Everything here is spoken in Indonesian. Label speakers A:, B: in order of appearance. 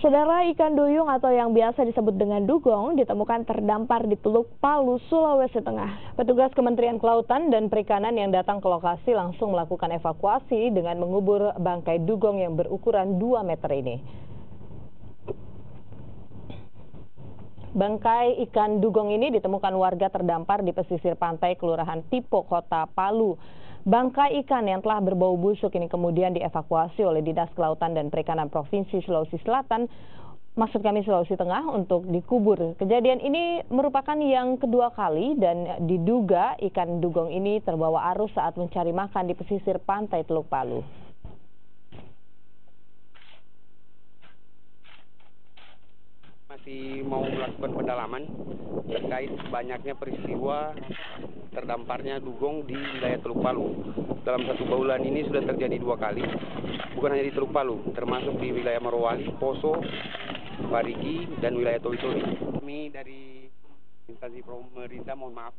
A: Saudara, ikan duyung atau yang biasa disebut dengan dugong ditemukan terdampar di Teluk Palu, Sulawesi Tengah. Petugas Kementerian Kelautan dan Perikanan yang datang ke lokasi langsung melakukan evakuasi dengan mengubur bangkai dugong yang berukuran 2 meter ini. Bangkai ikan dugong ini ditemukan warga terdampar di pesisir pantai Kelurahan Tipo, Kota Palu. Bangkai ikan yang telah berbau busuk ini kemudian dievakuasi oleh Dinas Kelautan dan Perikanan Provinsi Sulawesi Selatan, Sulawesi Tengah, untuk dikubur. Kejadian ini merupakan yang kedua kali dan diduga ikan dugong ini terbawa arus saat mencari makan di pesisir pantai Teluk Palu.
B: Masih mau melakukan pendalaman terkait banyaknya peristiwa terdamparnya dugong di wilayah Teluk Palu. Dalam 1 bulan ini sudah terjadi 2 kali, bukan hanya di Teluk Palu, termasuk di wilayah Morowali, Poso, Parigi, dan wilayah Toli-Toli. Kami dari instansi pemerintah mohon maaf